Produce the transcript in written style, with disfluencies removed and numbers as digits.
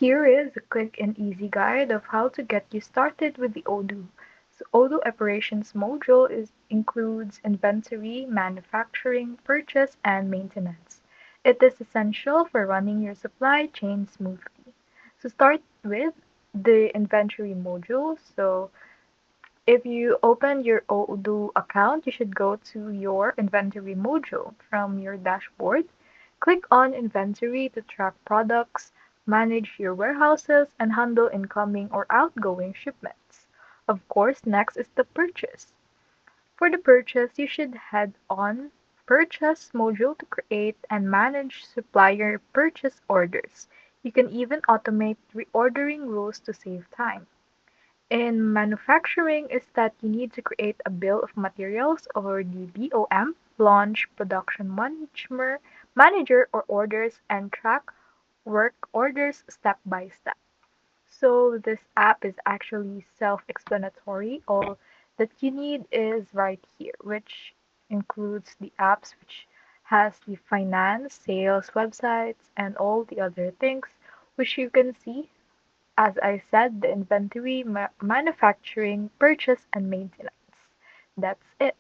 Here is a quick and easy guide of how to get you started with the Odoo. So Odoo operations module includes inventory, manufacturing, purchase, and maintenance. It is essential for running your supply chain smoothly. So start with the inventory module. So if you open your Odoo account, you should go to your inventory module from your dashboard. Click on inventory to track products, manage your warehouses, and handle incoming or outgoing shipments. Of course, next is the purchase. For the purchase, you should head on Purchase module to create and manage supplier purchase orders. You can even automate reordering rules to save time. In manufacturing is that you need to create a bill of materials or the BOM, launch production manager or orders, and track work orders step by step. So this app is actually self-explanatory. All that you need is right here, which includes the apps which has the finance, sales, websites, and all the other things which you can see as I said, the inventory, manufacturing, purchase, and maintenance. That's it.